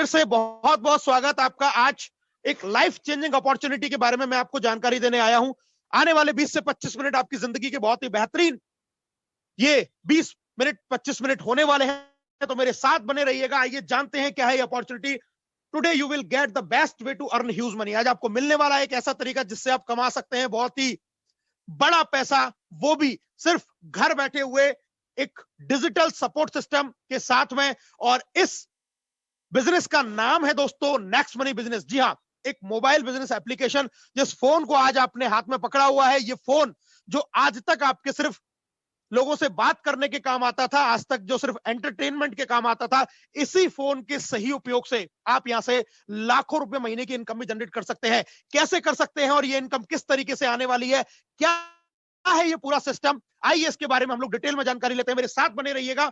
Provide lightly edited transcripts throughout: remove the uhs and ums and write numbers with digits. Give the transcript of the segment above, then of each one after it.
फिर से बहुत बहुत स्वागत आपका। आज एक लाइफ चेंजिंग अपॉर्चुनिटी के बारे में मैं आपको जानकारी देने आया हूं। आने वाले 20 से 25 मिनट आपकी जिंदगी के बहुत ही बेहतरीन ये 20 मिनट 25 मिनट होने वाले हैं, तो मेरे साथ बने रहिएगा। आइए जानते हैं क्या है ये opportunity. Today you will get the best way to earn huge money. आज आपको मिलने वाला है एक ऐसा तरीका जिससे आप कमा सकते हैं बहुत ही बड़ा पैसा, वो भी सिर्फ घर बैठे हुए एक डिजिटल सपोर्ट सिस्टम के साथ में। और इस बिजनेस का नाम है दोस्तों नेक्स्ट मनी बिजनेस। जी हाँ, एक मोबाइल बिजनेस एप्लीकेशन। जिस फोन को आज आपने हाथ में पकड़ा हुआ है, ये फोन जो आज तक आपके सिर्फ लोगों से बात करने के काम आता था, आज तक जो सिर्फ एंटरटेनमेंट के काम आता था, इसी फोन के सही उपयोग से आप यहां से लाखों रुपए महीने की इनकम भी जनरेट कर सकते हैं। कैसे कर सकते हैं और ये इनकम किस तरीके से आने वाली है, क्या है ये पूरा सिस्टम, आइए इसके बारे में हम लोग डिटेल में जानकारी लेते हैं। मेरे साथ बने रहिएगा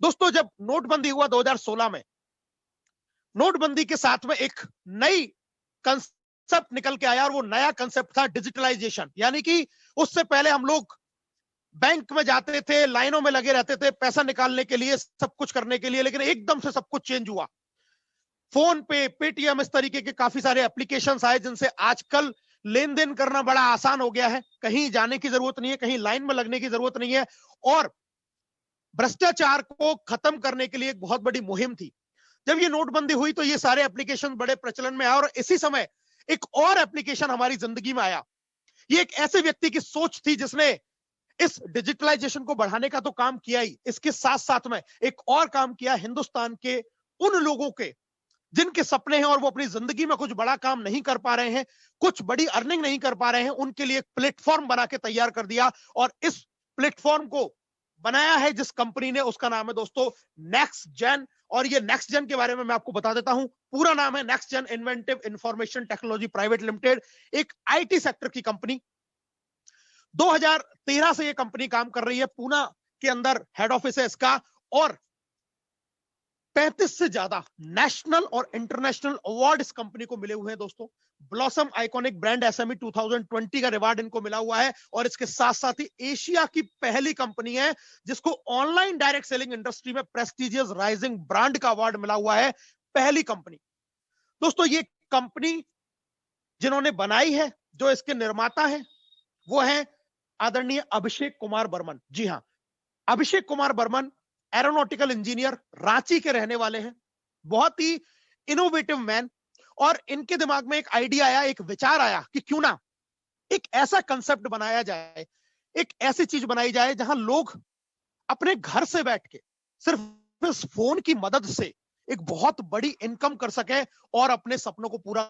दोस्तों। जब नोटबंदी हुआ 2016 में, नोटबंदी के साथ में एक नई कंसेप्ट निकल के आया और वो नया कंसेप्ट था डिजिटलाइजेशन। यानी कि उससे पहले हम लोग बैंक में जाते थे, लाइनों में लगे रहते थे पैसा निकालने के लिए, सब कुछ करने के लिए, लेकिन एकदम से सब कुछ चेंज हुआ। फोन पे, पेटीएम, इस तरीके के काफी सारे एप्लीकेशंस आए जिनसे आजकल लेन देन करना बड़ा आसान हो गया है। कहीं जाने की जरूरत नहीं है, कहीं लाइन में लगने की जरूरत नहीं है। और भ्रष्टाचार को खत्म करने के लिए एक बहुत बड़ी मुहिम थी। जब ये नोटबंदी हुई तो ये सारे एप्लीकेशन बड़े प्रचलन में आए और इसी समय एक और एप्लीकेशन हमारी जिंदगी में आया। ये एक ऐसे व्यक्ति की सोच थी जिसने इस डिजिटलाइजेशन को बढ़ाने का तो काम किया ही, इसके साथ साथ में एक और काम किया हिंदुस्तान के उन लोगों के जिनके सपने हैं और वो अपनी जिंदगी में कुछ बड़ा काम नहीं कर पा रहे हैं, कुछ बड़ी अर्निंग नहीं कर पा रहे हैं, उनके लिए एक प्लेटफॉर्म बना के तैयार कर दिया। और इस प्लेटफॉर्म को बनाया है जिस कंपनी ने, उसका नाम है दोस्तों नेक्स्ट जेन। और ये नेक्स्ट जेन के बारे में मैं आपको बता देता हूं। पूरा नाम है next gen inventive information technology private limited, एक आईटी सेक्टर की कंपनी। 2013 से ये कंपनी काम कर रही है, पूना के अंदर हेड ऑफिस है इसका। और 35 से ज्यादा नेशनल और इंटरनेशनल अवार्ड इस कंपनी को मिले हुए हैं दोस्तों। ब्लॉसम आइकॉनिक ब्रांड एसएमई 2020 का रिवार्ड इनको मिला हुआ है। और इसके साथ साथ ही एशिया की पहली कंपनी है जिसको ऑनलाइन डायरेक्ट सेलिंग इंडस्ट्री में प्रेस्टिजियस राइजिंग ब्रांड का अवार्ड मिला हुआ है, पहली कंपनी। दोस्तों ये कंपनी जिन्होंने बनाई है, जो इसके निर्माता हैं, वो है आदरणीय अभिषेक कुमार बर्मन। जी हां, अभिषेक कुमार बर्मन एरोनॉटिकल इंजीनियर, रांची के रहने वाले हैं, बहुत ही इनोवेटिव मैन। और इनके दिमाग में एक आइडिया आया, एक विचार आया कि क्यों ना एक ऐसा कंसेप्ट बनाया जाए, एक ऐसी चीज बनाई जाए जहां लोग अपने घर से बैठ के सिर्फ इस फोन की मदद से एक बहुत बड़ी इनकम कर सके और अपने सपनों को पूरा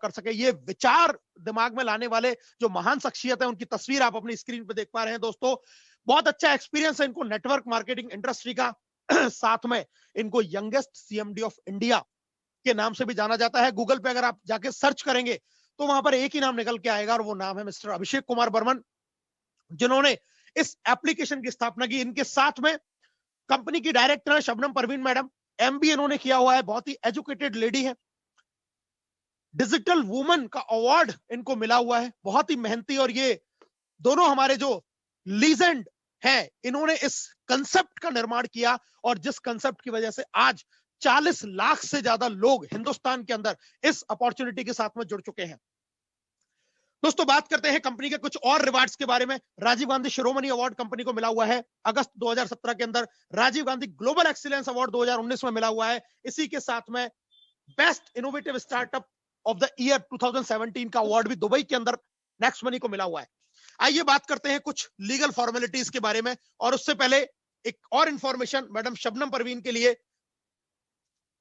कर सके। ये विचार दिमाग में लाने वाले जो महान शख्सियत है, उनकी तस्वीर आप अपनी स्क्रीन पे देख पा रहे हैं दोस्तों। बहुत अच्छा एक्सपीरियंस है इनको नेटवर्क मार्केटिंग इंडस्ट्री का। साथ में इनको यंगेस्ट सीएमडी ऑफ इंडिया के नाम से भी जाना जाता है। गूगल पे अगर आप जाके सर्च करेंगे तो वहां पर एक ही नाम निकल के आएगा और वो नाम है मिस्टर अभिषेक कुमार बर्मन, जिन्होंने इस एप्लीकेशन की स्थापना की। इनके साथ में कंपनी की डायरेक्टर है शबनम परवीन मैडम, एमबीए इन्होंने किया हुआ है, बहुत ही एजुकेटेड लेडी है। डिजिटल वुमन का अवार्ड इनको मिला हुआ है, बहुत ही मेहनती। और ये दोनों हमारे जो लीजेंड हैं, इन्होंने इस कंसेप्ट का निर्माण किया और जिस कंसेप्ट की वजह से आज 40 लाख से ज्यादा लोग हिंदुस्तान के अंदर इस अपॉर्चुनिटी के साथ में जुड़ चुके हैं। दोस्तों बात करते हैं कंपनी के कुछ और रिवार्ड्स के बारे में। राजीव गांधी शिरोमणि अवार्ड कंपनी को मिला हुआ है अगस्त 2017 के अंदर। Rajiv Gandhi global excellence award 2019 में मिला हुआ है। इसी के साथ में best innovative startup of the year 2017 का अवार्ड भी दुबई के अंदर नेक्स्ट मनी को मिला हुआ है। आइए बात करते हैं कुछ लीगल फॉर्मेलिटीज के बारे में। और उससे पहले एक और इंफॉर्मेशन मैडम शबनम परवीन के लिए।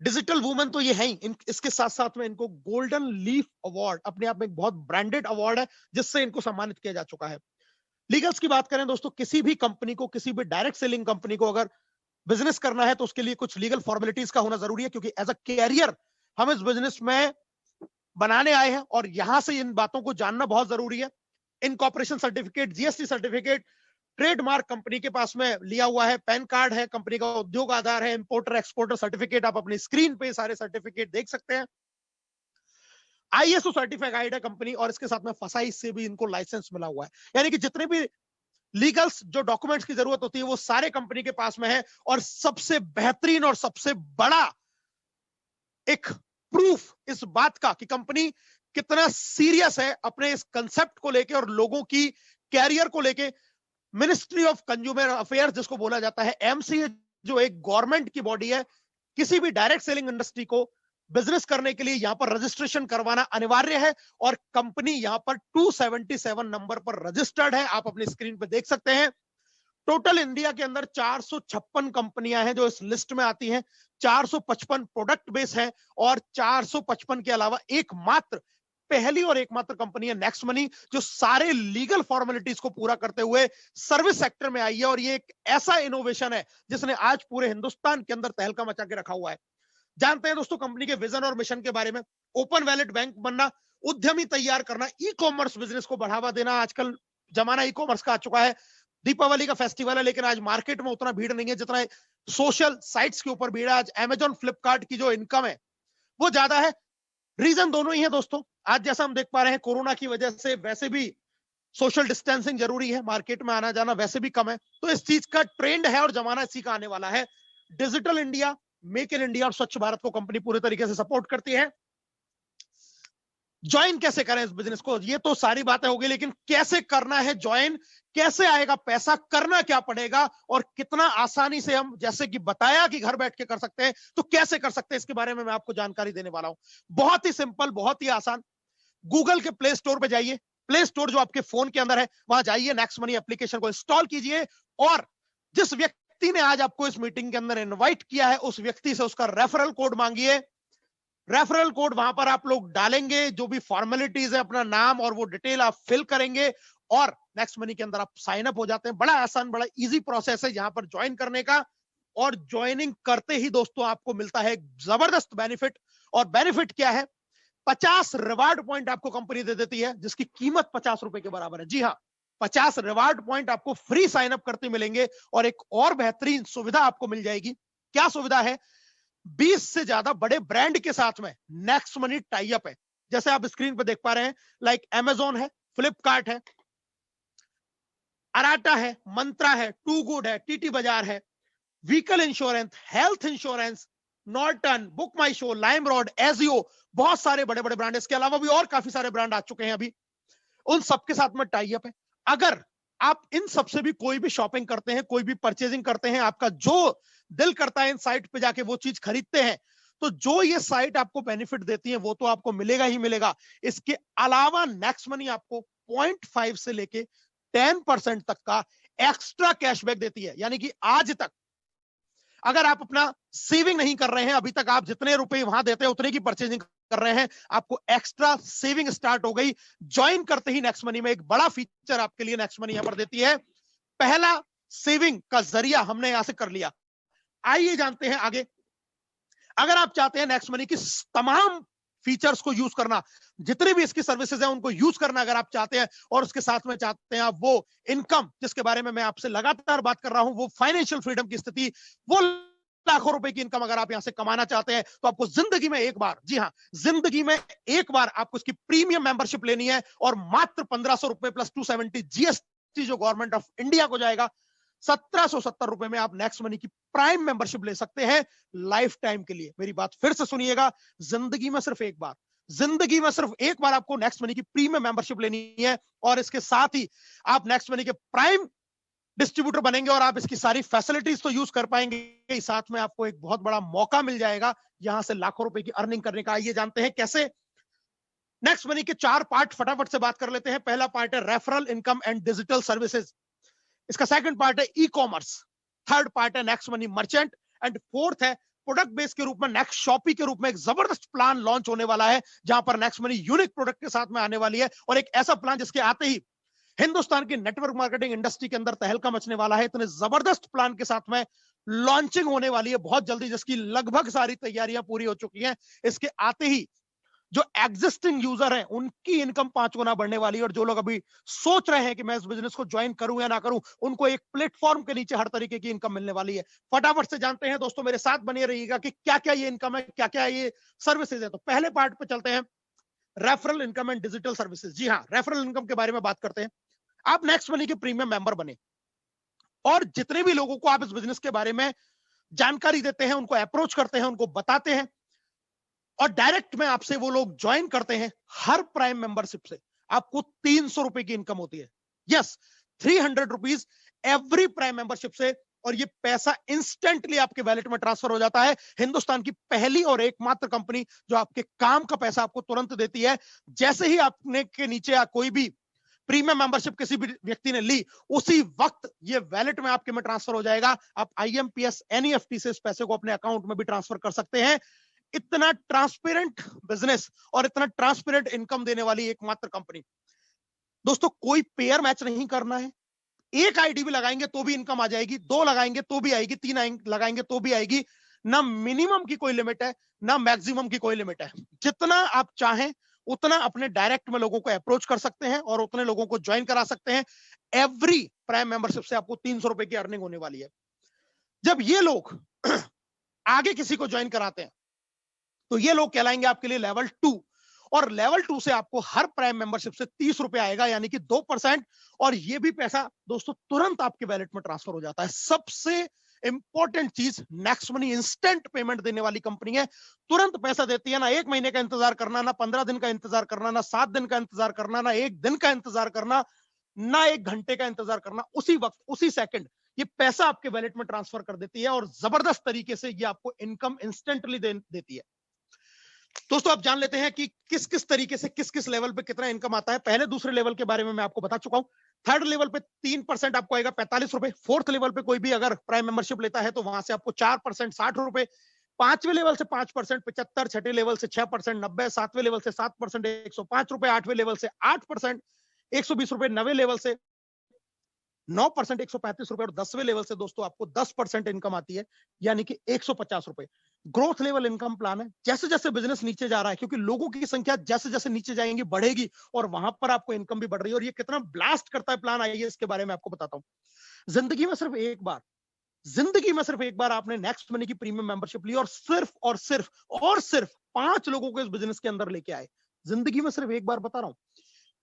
डिजिटल वुमेन तो ये है ही, इसके साथ साथ में इनको गोल्डन लीफ अवार्ड, अपने आप में एक बहुत ब्रांडेड अवार्ड है जिससे इनको सम्मानित किया जा चुका है। लीगल्स की बात करें दोस्तों, किसी भी कंपनी को, किसी भी डायरेक्ट सेलिंग कंपनी को अगर बिजनेस करना है तो उसके लिए कुछ लीगल फॉर्मेलिटीज का होना जरूरी है, क्योंकि एज अ कैरियर हम इस बिजनेस में बनाने आए हैं और यहां से इन बातों को जानना बहुत जरूरी है। Incorporation certificate, GST certificate, trademark company के पास में लिया हुआ है, पैन कार्ड है, कंपनी का उद्योग आधार है, इंपोर्टर एक्सपोर्टर सर्टिफिकेट, आप अपनी स्क्रीन पे सारे सर्टिफिकेट देख सकते हैं। आईएसओ सर्टिफाइड है कंपनी और इसके साथ में फसाई से भी इनको लाइसेंस मिला हुआ है। यानी कि जितने भी लीगल्स जो डॉक्यूमेंट्स की जरूरत होती है वो सारे कंपनी के पास में है। और सबसे बेहतरीन और सबसे बड़ा एक प्रूफ इस बात का कि कंपनी कितना सीरियस है अपने इस कंसेप्ट को लेके और लोगों की कैरियर को लेके। मिनिस्ट्री ऑफ कंज्यूमर अफेयर्स जिसको बोला जाता है, एमसीए, जो एक गवर्नमेंट की बॉडी है, किसी भी डायरेक्ट सेलिंग इंडस्ट्री को बिजनेस करने के लिए यहां पर रजिस्ट्रेशन करवाना अनिवार्य है और कंपनी यहां पर 277 नंबर पर रजिस्टर्ड है। आप अपनी स्क्रीन पे देख सकते हैं। टोटल इंडिया के अंदर 456 कंपनियां हैं जो इस लिस्ट में आती हैं। 455 प्रोडक्ट बेस है और 455 के अलावा एकमात्र, पहली और एकमात्र कंपनी है नेक्स्ट मनी, जो सारे लीगल फॉर्मेलिटीज को पूरा करते हुए सर्विस सेक्टर में आई है। और ये एक ऐसा इनोवेशन है जिसने आज पूरे हिंदुस्तान के अंदर तहलका मचा के रखा हुआ है। जानते हैं दोस्तों कंपनी के विजन और मिशन के बारे में। ओपन वैलेट बैंक बनना, उद्यमी तैयार करना, ई कॉमर्स बिजनेस को बढ़ावा देना। आजकल जमाना ई कॉमर्स का आ चुका है। दीपावली का फेस्टिवल है लेकिन आज मार्केट में उतना भीड़ नहीं है जितना सोशल साइट्स के ऊपर भीड़ है। आज अमेजॉन, फ्लिपकार्ट की जो इनकम है वो ज्यादा है। रीजन दोनों ही है दोस्तों। आज जैसा हम देख पा रहे हैं कोरोना की वजह से वैसे भी सोशल डिस्टेंसिंग जरूरी है, मार्केट में आना जाना वैसे भी कम है, तो इस चीज का ट्रेंड है और जमाना इसी का आने वाला है। Digital India, make in India और स्वच्छ भारत को कंपनी पूरे तरीके से सपोर्ट करती है। ज्वाइन कैसे करें इस बिजनेस को, ये तो सारी बातें होगी, लेकिन कैसे करना है ज्वाइन, कैसे आएगा पैसा, करना क्या पड़ेगा और कितना आसानी से हम, जैसे कि बताया कि घर बैठ के कर सकते हैं, तो कैसे कर सकते हैं इसके बारे में मैं आपको जानकारी देने वाला हूं। बहुत ही सिंपल, बहुत ही आसान। गूगल के प्ले स्टोर पे जाइए। प्ले स्टोर जो आपके फोन के अंदर है वहां जाइए, नेक्स्ट मनी एप्लीकेशन को इंस्टॉल कीजिए और जिस व्यक्ति ने आज आपको इस मीटिंग के अंदर इनवाइट किया है उस व्यक्ति से उसका रेफरल कोड मांगिए। रेफरल कोड वहां पर आप लोग डालेंगे, जो भी फॉर्मेलिटीज है, अपना नाम और वो डिटेल आप फिल करेंगे और नेक्स्ट मनी के अंदर आप साइन अप हो जाते हैं। बड़ा आसान, बड़ा इजी प्रोसेस है यहां पर ज्वाइन करने का। और ज्वाइनिंग करते ही दोस्तों आपको मिलता है जबरदस्त बेनिफिट। और बेनिफिट क्या है? 50 रिवार्ड पॉइंट आपको कंपनी दे देती है जिसकी कीमत 50 रुपए के बराबर है। जी हाँ, 50 रिवार्ड पॉइंट आपको फ्री साइन अप करते मिलेंगे। और एक और बेहतरीन सुविधा आपको मिल जाएगी। क्या सुविधा है? 20 से ज्यादा बड़े ब्रांड के साथ में नेक्स्ट मनी टाई अप है। जैसे आप स्क्रीन पर देख पा रहे हैं, लाइक अमेजॉन है, फ्लिपकार्ट है, अराटा है, मंत्रा है, टू गुड है, टीटी बाजार है, vehicle insurance, health insurance, Norton, Book My Show, Lime Road, Ajio, बहुत सारे बड़े बड़े ब्रांड। इसके अलावा भी और काफी सारे ब्रांड आ चुके हैं अभी, उन सबके साथ में टाई अप है। अगर आप इन सबसे भी कोई भी शॉपिंग करते हैं, कोई भी परचेजिंग करते हैं, आपका जो दिल करता है इन साइट पे जाके वो चीज खरीदते हैं, तो जो ये साइट आपको बेनिफिट देती है वो तो आपको मिलेगा ही मिलेगा। इसके अलावा नेक्स्ट मनी आपको 0.5 से लेके 10% तक का एक्स्ट्रा कैशबैक देती है। यानी कि आज तक अगर आप अपना सेविंग नहीं कर रहे हैं, अभी तक आप जितने रुपए वहां देते हैं उतने की परचेजिंग कर रहे हैं, आपको एक्स्ट्रा सेविंग स्टार्ट हो गई। ज्वाइन करते ही नेक्स्ट मनी में एक बड़ा फीचर आपके लिए नेक्स्ट मनी यहां पर देती है। पहला सेविंग का जरिया हमने यहां से कर लिया। आइए जानते हैं आगे। अगर आप चाहते हैं नेक्स्ट मनी की तमाम फीचर्स को यूज करना, जितनी भी इसकी सर्विसेज है उनको यूज करना अगर आप चाहते हैं, और उसके साथ में चाहते हैं आप वो इनकम जिसके बारे में मैं आपसे लगातार बात कर रहा हूं, वो फाइनेंशियल फ्रीडम की स्थिति, वो लाखों रुपए की इनकम अगर आप यहां से कमाना चाहते हैं, तो आपको जिंदगी में एक बार, जी हां, जिंदगी में एक बार आपको इसकी प्रीमियम मेंबरशिप लेनी है और मात्र 1500 रुपए प्लस 270 जीएसटी जो गवर्नमेंट ऑफ इंडिया को जाएगा, 1770 रुपए में आप नेक्स्ट मनी की प्राइम मेंबरशिप ले सकते हैं लाइफ टाइम के लिए। मेरी बात फिर से सुनिएगा, जिंदगी में सिर्फ एक बार, जिंदगी में सिर्फ एक बार आपको नेक्स्ट मनी की प्रीमियम मेंबरशिप लेनी है और इसके साथ ही आप नेक्स्ट मनी के प्राइम डिस्ट्रीब्यूटर बनेंगे और आप इसकी सारी फैसिलिटीज तो यूज कर पाएंगे, साथ में आपको एक बहुत बड़ा मौका मिल जाएगा यहां से लाखों रुपए की अर्निंग करने का। आइए जानते हैं कैसे। नेक्स्ट मनी के 4 पार्ट फटाफट से बात कर लेते हैं। पहला पार्ट है referral income and digital services, इसका सेकंड पार्ट है ई कॉमर्स, थर्ड पार्ट है next money merchant, and fourth है प्रोडक्ट बेस के रूप में नेक्स्ट शॉपी के रूप में एक जबरदस्त प्लान लॉन्च होने वाला है जहां पर नेक्स्ट मनी यूनिक प्रोडक्ट के साथ में आने वाली है और एक ऐसा प्लान जिसके आते ही हिंदुस्तान की नेटवर्क मार्केटिंग इंडस्ट्री के अंदर तहलका मचने वाला है। इतने जबरदस्त प्लान के साथ में लॉन्चिंग होने वाली है बहुत जल्दी, जिसकी लगभग सारी तैयारियां पूरी हो चुकी हैं। इसके आते ही जो एग्जिस्टिंग यूजर हैं उनकी इनकम 5 गुना बढ़ने वाली है और जो लोग अभी सोच रहे हैं कि मैं इस बिजनेस को ज्वाइन करूं या ना करूं, उनको एक प्लेटफॉर्म के नीचे हर तरीके की इनकम मिलने वाली है। फटाफट से जानते हैं दोस्तों, मेरे साथ बने रहिएगा कि क्या क्या ये इनकम है, क्या क्या ये सर्विसेज है। तो पहले पार्ट पे चलते हैं, referral income and digital services. जी हाँ, रेफरल इनकम के बारे में बात करते हैं। आप नेक्स्ट मनी के प्रीमियम मेंबर बने और जितने भी लोगों को आप इस बिजनेस के बारे में जानकारी देते हैं, उनको अप्रोच करते हैं, उनको बताते हैं, और डायरेक्ट में आपसे वो लोग ज्वाइन करते हैं, हर प्राइम मेंबरशिप से आपको 300 रुपए की इनकम होती है। Yes, 300 rupees every prime membership से, और ये पैसा इंस्टेंटली आपके वैलेट में ट्रांसफर हो जाता है। हिंदुस्तान की पहली और एकमात्र कंपनी जो आपके काम का पैसा आपको तुरंत देती है। जैसे ही आपने के नीचे कोई भी प्रीमियम मेंबरशिप किसी भी व्यक्ति ने ली, उसी वक्त ये वैलेट में आपके में ट्रांसफर हो जाएगा। आप IMPS NEFT से इस पैसे को अपने अकाउंट में भी ट्रांसफर कर सकते हैं। इतना ट्रांसपेरेंट बिजनेस और इतना ट्रांसपेरेंट इनकम देने वाली एकमात्र कंपनी। दोस्तों, कोई पेयर मैच नहीं करना है। एक आईडी भी लगाएंगे तो भी इनकम आ जाएगी, 2 लगाएंगे तो भी आएगी, 3 लगाएंगे तो भी आएगी। ना मिनिमम की कोई लिमिट है, ना मैक्सिमम की कोई लिमिट है। जितना आप चाहें उतना अपने डायरेक्ट में लोगों को अप्रोच कर सकते हैं और उतने लोगों को ज्वाइन करा सकते हैं। एवरी प्राइम मेंबरशिप से आपको 300 रुपए की अर्निंग होने वाली है। जब ये लोग आगे किसी को ज्वाइन कराते हैं तो ये लोग कहलाएंगे आपके लिए लेवल 2, और लेवल 2 से आपको हर प्राइम मेंबरशिप से 30 रुपए आएगा, यानी कि 2%। और ये भी पैसा दोस्तों तुरंत आपके वैलेट में ट्रांसफर हो जाता है। सबसे इंपॉर्टेंट चीज, नेक्स्ट मनी इंस्टेंट पेमेंट देने वाली कंपनी है। तुरंत पैसा देती है। ना 1 महीने का इंतजार करना, ना 15 दिन का इंतजार करना, ना 7 दिन का इंतजार करना, ना 1 दिन का इंतजार करना, ना 1 घंटे का इंतजार करना। उसी वक्त, उसी सेकंड ये पैसा आपके वैलेट में ट्रांसफर कर देती है, और जबरदस्त तरीके से ये आपको इनकम इंस्टेंटली देती है। दोस्तों, आप जान लेते हैं कि किस किस तरीके से किस किस लेवल पे कितना इनकम आता है। पहले दूसरे लेवल के बारे में मैं आपको बता चुका हूं। थर्ड लेवल पे 3% आपको आएगा 45 रुपए। फोर्थ लेवल पे कोई भी अगर प्राइम मेंबरशिप लेता है तो वहां से आपको 4% 60 रुपए। पांचवें लेवल से 5% 75, छठे लेवल से 6% 90, सातवें लेवल से 7% 105 रुपए, आठवें लेवल से 8% 120 रुपए, नवे लेवल से 9% 135 रुपए, और 10वें लेवल से दोस्तों आपको 10% इनकम आती है, यानी कि 150 रुपए। ग्रोथ लेवल इनकम प्लान है। जैसे जैसे बिजनेस नीचे जा रहा है, क्योंकि लोगों की संख्या जैसे जैसे नीचे जाएंगी बढ़ेगी, और वहां पर आपको इनकम भी बढ़ रही है। और ये कितना ब्लास्ट करता है प्लान, आइए इसके बारे में आपको बताता हूं। जिंदगी में सिर्फ एक बार आपने नेक्स्ट मनी की प्रीमियम मेंबरशिप ली, और सिर्फ 5 लोगों को इस बिजनेस के अंदर लेके आए। जिंदगी में सिर्फ एक बार, बता रहा हूं,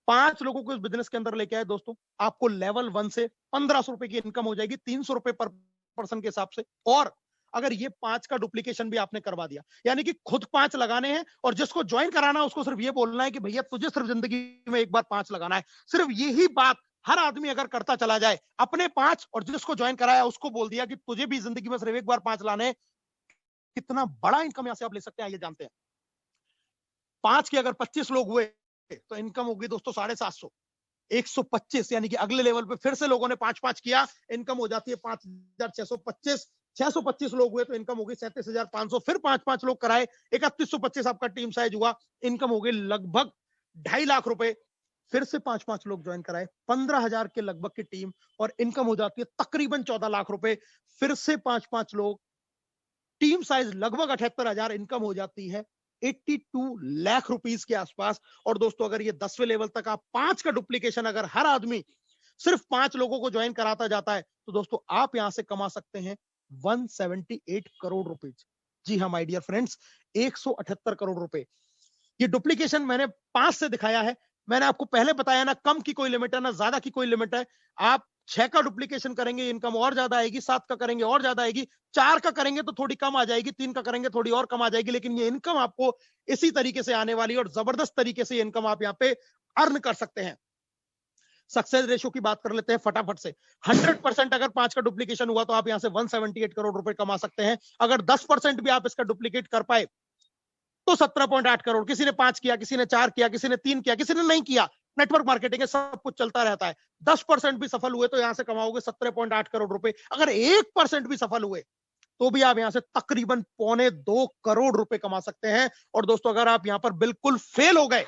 5 लोगों को इस बिजनेस के अंदर लेके आए दोस्तों, आपको लेवल 1 से 1500 रुपए की इनकम हो जाएगी, 300 रुपए पर पर्सन के हिसाब से। और अगर ये 5 का डुप्लीकेशन भी आपने करवा दिया, यानी कि खुद 5 लगाने हैं, और जिसको ज्वाइन कराना है उसको सिर्फ ये बोलना है कि भैया तुझे सिर्फ जिंदगी में एक बार 5 लगाना है। सिर्फ यही बात हर आदमी अगर करता चला जाए, अपने 5 और जिसको ज्वाइन कराया उसको बोल दिया कि तुझे भी जिंदगी में सिर्फ एक बार 5 लाने, कितना बड़ा इनकम यहां से आप ले सकते हैं, ये जानते हैं। 5 के अगर 25 लोग हुए तो इनकम होगी दोस्तों 750, 125, यानी कि अगले लेवल पे फिर से लोगों ने 5-5 किया, इनकम हो जाती है 5625। 625 लोग हुए तो इनकम होगी 37,500। फिर 5-5 लोग कराए, 3125 आपका टीम साइज हुआ, इनकम हो गई लगभग 2.5 लाख रुपए। फिर से 5-5 लोग ज्वाइन कराए, 15,000 के लगभग की टीम, और इनकम हो जाती है तकरीबन 14 लाख रुपए। फिर से 5-5 लोग, टीम साइज लगभग 78,000, इनकम हो जाती है 82 लाख रुपीस के आसपास। और दोस्तों, अगर ये 10वें लेवल तक आप 5 का डुप्लीकेशन अगर हर आदमी सिर्फ 5 लोगों को ज्वाइन कराता जाता है, तो दोस्तों आप यहां से कमा सकते हैं 178 करोड़ रुपए। जी हाँ माय डियर फ्रेंड्स, 178 करोड़ रुपए। ये डुप्लीकेशन मैंने 5 से दिखाया है। मैंने आपको पहले बताया ना, कम की कोई लिमिट है ना ज्यादा की कोई लिमिट है। आप 6 का डुप्लीकेशन करेंगे इनकम और ज्यादा आएगी, 7 का करेंगे और ज्यादा आएगी, 4 का करेंगे तो थोड़ी कम आ जाएगी, 3 का करेंगे थोड़ी और कम आ जाएगी, लेकिन ये इनकम आपको इसी तरीके से आने वाली है, और जबरदस्त तरीके से इनकम आप यहाँ पे अर्न कर सकते हैं। सक्सेस रेशियो की बात कर लेते हैं फटाफट से। 100% अगर 5 का डुप्लीकेशन हुआ तो आप यहां से 178 करोड़ रुपए कमा सकते हैं। अगर 10% भी आप इसका डुप्लीकेट कर पाए तो 17.8 करोड़। किसी ने 5 किया, किसी ने 4 किया, किसी ने 3 किया, किसी ने नहीं किया। नेटवर्क मार्केटिंग है, सब कुछ चलता रहता है। 10% भी सफल हुए तो यहां से कमाओगे 17.8 करोड़ रुपए। अगर 1% भी सफल हुए तो भी आप यहां से तकरीबन 1.25 करोड़ रुपए कमा सकते हैं। और दोस्तों, अगर आप यहां पर बिल्कुल फेल हो गए,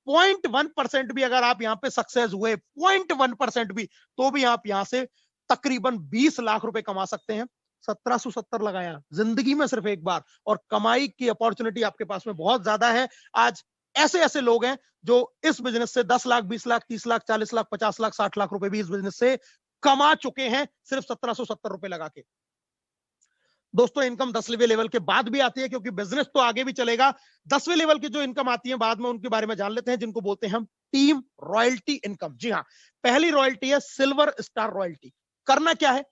0.1% भी अगर आप यहां पे सक्सेस हुए, 0.1% भी, तो भी आप यहां से तकरीबन 20 लाख रुपए कमा सकते हैं। 1770 लगाया जिंदगी में सिर्फ एक बार, और कमाई की अपॉर्चुनिटी आपके पास में बहुत ज्यादा है। आज ऐसे ऐसे लोग हैं जो इस बिजनेस से 10 लाख, 20 लाख, 30 लाख, 40 लाख, 50 लाख, 60 लाख रुपए भी इस बिजनेस से कमा चुके हैं, सिर्फ 1770 रुपए लगा के। दोस्तों, इनकम 10वें लेवल के बाद भी आती है, क्योंकि बिजनेस तो आगे भी चलेगा। 10वें लेवल की जो इनकम आती है बाद में, उनके बारे में जान लेते हैं, जिनको बोलते हैं हम टीम रॉयल्टी इनकम। जी हाँ, पहली रॉयल्टी है सिल्वर स्टार रॉयल्टी। करना क्या है,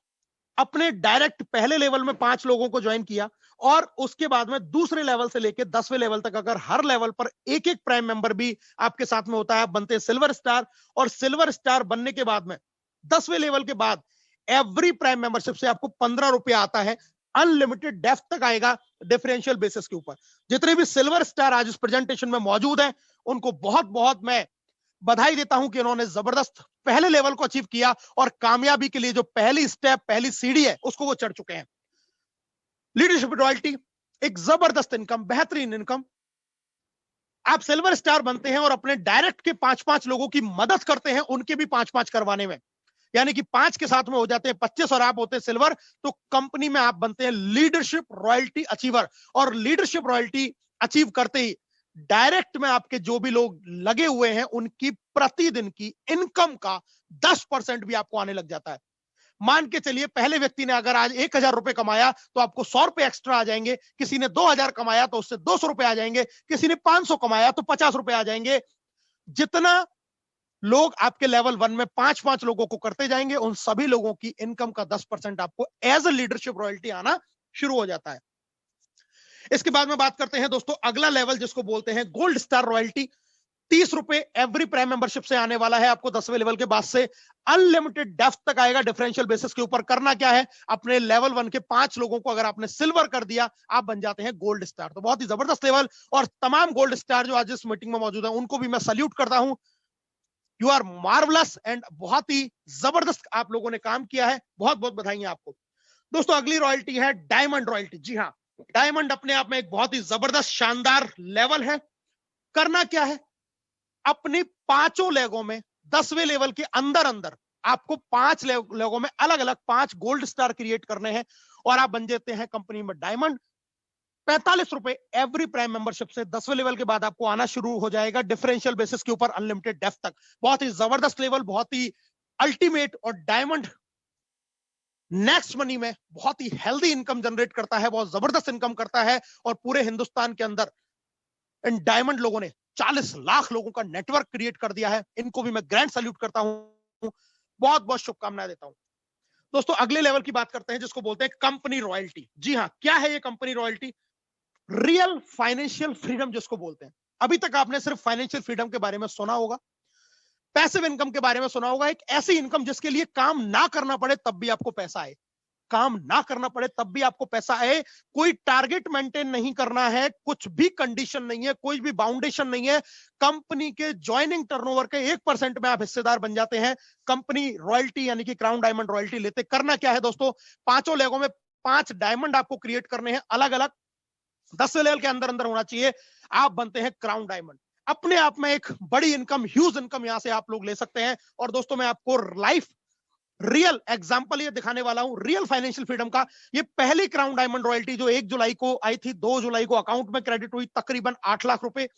अपने डायरेक्ट पहले लेवल में 5 लोगों को ज्वाइन किया और उसके बाद में दूसरे लेवल से लेकर 10वें लेवल तक अगर हर लेवल पर एक एक प्राइम मेंबर भी आपके साथ में होता है, बनते हैं सिल्वर स्टार। और सिल्वर स्टार बनने के बाद में 10वें लेवल के बाद एवरी प्राइम मेंबरशिप से आपको 15 रुपया आता है, अनलिमिटेड डेप्थ तक आएगा डिफरेंशियल बेसिस के ऊपर। जितने भी सिल्वर स्टार आज इस प्रेजेंटेशन में मौजूद हैं उनको बहुत बहुत मैं बधाई देता हूं कि उन्होंने जबरदस्त पहले लेवल को अचीव किया और कामयाबी के लिए जो पहली स्टेप, पहली सीढ़ी है, उसको वो चढ़ चुके हैं। लीडरशिप रॉयल्टी एक जबरदस्त इनकम, बेहतरीन इनकम। आप सिल्वर स्टार बनते हैं और अपने डायरेक्ट के 5-5 लोगों की मदद करते हैं, उनके भी 5-5 करवाने में, यानी कि 5 के साथ में हो जाते हैं 25 और आप होते हैं सिल्वर, तो कंपनी में आप बनते हैं लीडरशिप रॉयल्टी अचीवर। और लीडरशिप रॉयल्टी अचीव करते ही डायरेक्ट में आपके जो भी लोग लगे हुए हैं उनकी प्रतिदिन की इनकम का 10% भी आपको आने लग जाता है। मान के चलिए पहले व्यक्ति ने अगर आज 1000 रुपए कमाया तो आपको 100 रुपए एक्स्ट्रा आ जाएंगे, किसी ने 2000 कमाया तो उससे 200 रुपए आ जाएंगे, किसी ने 500 कमाया तो 50 रुपए आ जाएंगे। जितना लोग आपके लेवल 1 में 5-5 लोगों को करते जाएंगे, उन सभी लोगों की इनकम का 10% आपको एज अ लीडरशिप रॉयल्टी आना शुरू हो जाता है। इसके बाद में बात करते हैं दोस्तों अगला लेवल जिसको बोलते हैं गोल्ड स्टार रॉयल्टी। 30 रुपए एवरी प्राइम मेंबरशिप से आने वाला है आपको 10वें लेवल के बाद से, अनलिमिटेड डेप्थ तक आएगा डिफरेंशियल बेसिस के ऊपर। करना क्या है, अपने लेवल 1 के 5 लोगों को अगर आपने सिल्वर कर दिया, आप बन जाते हैं गोल्ड स्टार। तो बहुत ही जबरदस्त लेवल, और तमाम गोल्ड स्टार जो आज इस मीटिंग में मौजूद है उनको भी मैं सल्यूट करता हूं। यू आर मार्वलस एंड बहुत ही जबरदस्त आप लोगों ने काम किया है, बहुत बहुत बधाई आपको। दोस्तों अगली रॉयल्टी है डायमंड रॉयल्टी। जी हाँ, डायमंड अपने आप में एक बहुत ही जबरदस्त शानदार लेवल है। करना क्या है, अपने 5 लेगों में 10वें लेवल के अंदर अंदर आपको 5 लेगों में अलग अलग 5 गोल्ड स्टार क्रिएट करने हैं और आप बन जाते हैं कंपनी में डायमंड। 45 रुपए एवरी प्राइम मेंबरशिप से 10वें लेवल के बाद आपको आना शुरू हो जाएगा डिफरेंशियल बेसिस के ऊपर अनलिमिटेड डेप्थ तक। बहुत ही जबरदस्त लेवल, बहुत ही अल्टीमेट। और डायमंड नेक्स्ट मनी में बहुत ही हेल्दी इनकम जनरेट करता है, बहुत जबरदस्त इनकम करता है। और पूरे हिंदुस्तान के अंदर इन डायमंड लोगों ने 40 लाख लोगों का नेटवर्क क्रिएट कर दिया है। इनको भी मैं ग्रैंड सैल्यूट करता हूं, बहुत बहुत शुभकामनाएं देता हूं। दोस्तों अगले लेवल की बात करते हैं जिसको बोलते हैं कंपनी रॉयल्टी। जी हां, क्या है ये company royalty? Real financial freedom जिसको बोलते हैं। अभी तक आपने सिर्फ फाइनेंशियल फ्रीडम के बारे में सुना होगा, पैसिव इनकम के बारे में सुना होगा। एक ऐसी इनकम जिसके लिए काम ना करना पड़े तब भी आपको पैसा आए, काम ना करना पड़े तब भी आपको पैसा आए। कोई टारगेट मेंटेन नहीं करना है, कुछ भी कंडीशन नहीं है, कोई भी बाउंडेशन नहीं है। कंपनी के ज्वाइनिंग टर्नओवर के 1% में आप हिस्सेदार बन जाते हैं। कंपनी रॉयल्टी यानी कि क्राउन डायमंड रॉयल्टी लेते। करना क्या है दोस्तों, 5 लेगों में 5 डायमंड आपको क्रिएट करने हैं, अलग अलग 10वें लेवल के अंदर अंदर होना चाहिए। आप बनते हैं क्राउन डायमंड। अपने आप में एक बड़ी इनकम, ह्यूज इनकम यहां से आप लोग ले सकते हैं। और दोस्तों मैं आपको लाइफ रियल एग्जांपल ये दिखाने वाला हूं रियल फाइनेंशियल फ्रीडम का। ये पहली क्राउन डायमंड रॉयल्टी जो 1 जुलाई को आई थी, 2 जुलाई को अकाउंट में क्रेडिट हुई, तकरीबन 8 लाख रुपए।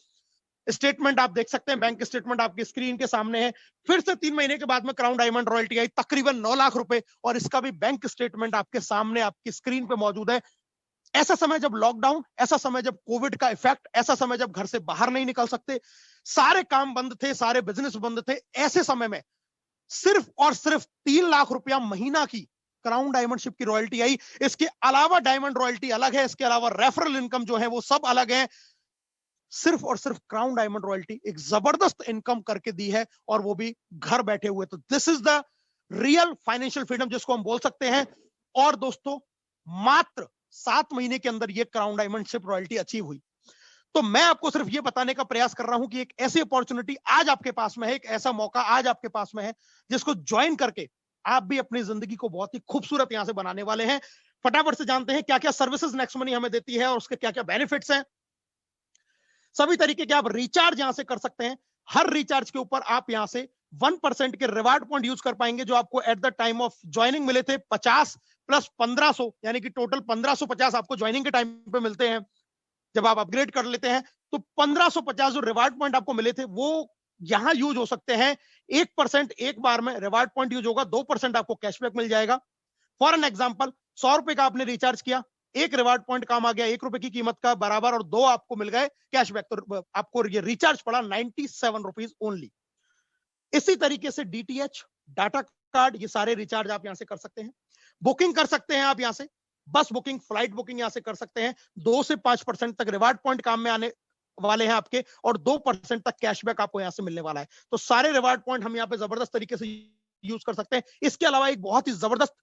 स्टेटमेंट आप देख सकते हैं, बैंक स्टेटमेंट आपकी स्क्रीन के सामने है। फिर से 3 महीने के बाद में क्राउन डायमंड रॉयल्टी आई, तकरीबन 9 लाख रुपए, और इसका भी बैंक स्टेटमेंट आपके सामने आपकी स्क्रीन पे मौजूद है। ऐसा समय जब लॉकडाउन, ऐसा समय जब कोविड का इफेक्ट, ऐसा समय जब घर से बाहर नहीं निकल सकते, सारे काम बंद थे, सारे बिजनेस बंद थे, ऐसे समय में सिर्फ और सिर्फ 3 लाख रुपया महीना की क्राउन डायमंडशिप की रॉयल्टी आई। इसके अलावा डायमंड रॉयल्टी अलग है, इसके अलावा रेफरल इनकम जो है वो सब अलग है। सिर्फ और सिर्फ क्राउन डायमंड रॉयल्टी एक जबरदस्त इनकम करके दी है, और वो भी घर बैठे हुए। तो this is the real financial freedom जिसको हम बोल सकते हैं। और दोस्तों मात्र 7 महीने के अंदर ये क्राउन डायमंडशिप रॉयल्टी अचीव हुई। तो मैं आपको सिर्फ ये बताने का प्रयास कर रहा हूं कि एक ऐसी अपॉर्चुनिटी आज आपके पास में है, एक ऐसा मौका आज आपके पास में है जिसको ज्वाइन करके आप भी अपनी जिंदगी को बहुत ही खूबसूरत यहां से बनाने वाले हैं। फटाफट से जानते हैं क्या क्या सर्विसेज नेक्स्ट मनी हमें देती है और उसके क्या क्या बेनिफिट्स हैं। सभी तरीके के आप रिचार्ज यहां से कर सकते हैं। हर रिचार्ज के ऊपर आप यहां से 1% के रिवार्ड पॉइंट यूज कर पाएंगे जो आपको at the time of joining मिले थे। 50 प्लस 1500 यानी कि टोटल 1550 आपको ज्वाइनिंग के टाइम पे मिलते हैं। जब आप अपग्रेड कर लेते हैं तो 1550 जो रिवार्ड पॉइंट आपको मिले थे वो यहां यूज हो सकते हैं। 1% एक बार में रिवार्ड पॉइंट यूज होगा, 2% आपको कैशबैक मिल जाएगा। फॉर एन एग्जांपल, 100 रुपए का आपने रिचार्ज किया, एक रिवार्ड पॉइंट काम आ गया 1 रुपए की कीमत का बराबर, और 2 आपको मिल गए कैशबैक। तो आपको ये रिचार्ज पड़ा 97 रुपीज ओनली। इसी तरीके से डीटीएच, डाटा कार्ड, ये सारे रिचार्ज आप यहां से कर सकते हैं। बुकिंग कर सकते हैं आप यहां से, बस बुकिंग, फ्लाइट बुकिंग यहां से कर सकते हैं। 2 से 5% तक रिवार्ड पॉइंट काम में आने वाले हैं आपके, और 2% तक कैशबैक आपको यहां से मिलने वाला है। तो सारे रिवार्ड पॉइंट हम यहां पे जबरदस्त तरीके से यूज कर सकते हैं। इसके अलावा एक बहुत ही जबरदस्त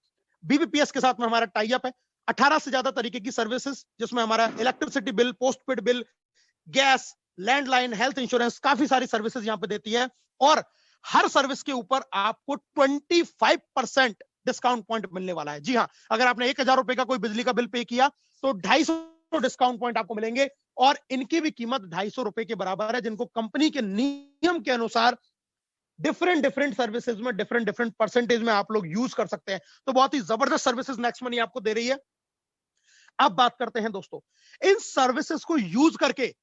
बीबीपीएस के साथ में हमारा टाई अप है। 18 से ज्यादा तरीके की सर्विसेज, जिसमें हमारा electricity bill, postpaid bill, gas, landline, health insurance, काफी सारी सर्विसेज यहां पे देती है। और हर सर्विस के ऊपर आपको 25% डिस्काउंट पॉइंट मिलने वाला है। जी हाँ, अगर आपने 1000 रुपए का कोई बिजली का बिल पे किया तो 250 डिस्काउंट पॉइंट आपको मिलेंगे, और इनकी भी कीमत 250 रुपए के बराबर है, जिनको कंपनी के नियम के अनुसार डिफरेंट डिफरेंट सर्विसेज में डिफरेंट डिफरेंट परसेंटेज में आप लोग यूज कर सकते हैं। तो बहुत ही जबरदस्त सर्विसेज नेक्स्ट मनी आपको दे रही है। अब बात करते हैं दोस्तों, इन सर्विसेज को यूज करके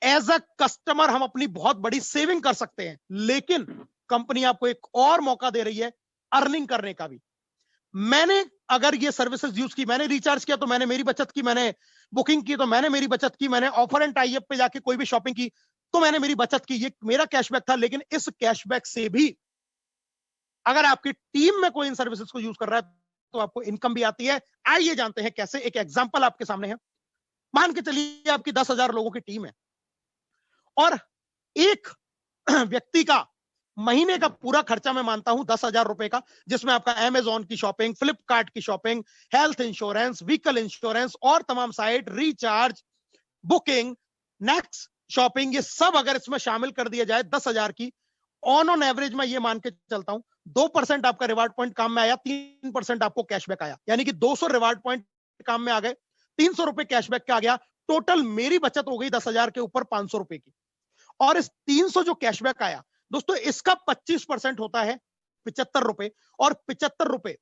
एज अ कस्टमर हम अपनी बहुत बड़ी सेविंग कर सकते हैं, लेकिन कंपनी आपको एक और मौका दे रही है अर्निंग करने का भी। मैंने अगर ये सर्विसेज यूज की, मैंने रिचार्ज किया तो मैंने मेरी बचत की, मैंने बुकिंग की तो मैंने मेरी बचत की, मैंने ऑफर एंड टाई अप पे जाके कोई भी शॉपिंग की तो मैंने मेरी बचत की, ये मेरा कैशबैक था। लेकिन इस कैशबैक से भी अगर आपकी टीम में कोई इन सर्विसेज को यूज कर रहा है तो आपको इनकम भी आती है। आइए जानते हैं कैसे। एक एग्जांपल आपके सामने है। मान के चलिए आपकी 10,000 लोगों की टीम है, और एक व्यक्ति का महीने का पूरा खर्चा मैं मानता हूं 10,000 रुपए का, जिसमें आपका अमेजॉन की शॉपिंग, फ्लिपकार्ट की shopping, health insurance, vehicle insurance और तमाम site, recharge, booking, next shopping, ये सब अगर इसमें शामिल कर दिया जाए 10,000 की, ऑन एवरेज मैं ये मान के चलता हूं 2% आपका रिवार्ड पॉइंट काम में आया, 3% आपको कैशबैक आया, यानी कि 200 रिवार्ड पॉइंट काम में आ गए, 300 रुपए कैशबैक का आ गया। टोटल मेरी बचत हो गई 10,000 के ऊपर 500 रुपए की। और इस 300 जो कैशबैक आया दोस्तों, इसका 25% होता है 75 रुपए, और 75 रुपए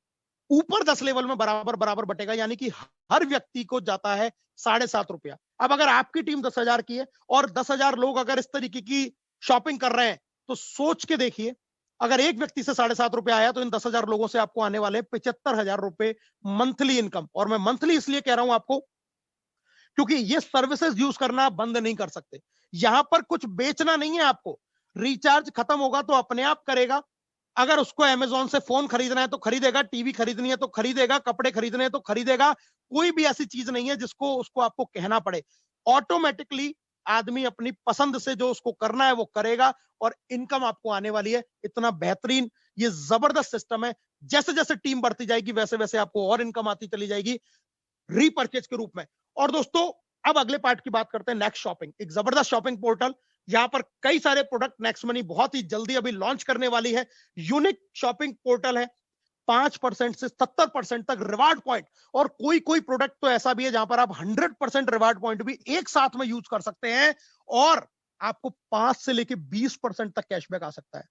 ऊपर 10 लेवल में बराबर बराबर बटेगा, यानी कि हर व्यक्ति को जाता है 7.5 रुपया। अब अगर आपकी टीम 10,000 की है और 10,000 लोग अगर इस तरीके की शॉपिंग कर रहे हैं, तो सोच के देखिए, अगर एक व्यक्ति से 7.5 रुपया आया तो इन 10,000 लोगों से आपको आने वाले 75,000 रुपए मंथली इनकम। और मैं मंथली इसलिए कह रहा हूं आपको, क्योंकि ये सर्विसेज यूज करना बंद नहीं कर सकते। यहां पर कुछ बेचना नहीं है आपको। रिचार्ज खत्म होगा तो अपने आप करेगा। अगर उसको अमेजोन से फोन खरीदना है तो खरीदेगा, टीवी खरीदनी है तो खरीदेगा, कपड़े खरीदने हैं तो खरीदेगा। कोई भी ऐसी चीज नहीं है जिसको उसको आपको कहना पड़े। ऑटोमेटिकली आदमी अपनी पसंद से जो उसको करना है वो करेगा, और इनकम आपको आने वाली है। इतना बेहतरीन ये जबरदस्त सिस्टम है। जैसे जैसे टीम बढ़ती जाएगी वैसे वैसे आपको और इनकम आती चली जाएगी रीपर्चेज के रूप में। और दोस्तों, अब अगले पार्ट की बात करते हैं, नेक्स्ट शॉपिंग। एक जबरदस्त शॉपिंग पोर्टल, यहां पर कई सारे प्रोडक्ट नेक्स्ट मनी बहुत ही जल्दी अभी लॉन्च करने वाली है। यूनिक शॉपिंग पोर्टल है। 5% से 70% तक रिवार्ड पॉइंट, और कोई कोई प्रोडक्ट तो ऐसा भी है जहां पर आप 100% रिवार्ड पॉइंट भी एक साथ में यूज कर सकते हैं, और आपको 5 से लेके 20% तक कैशबैक आ सकता है।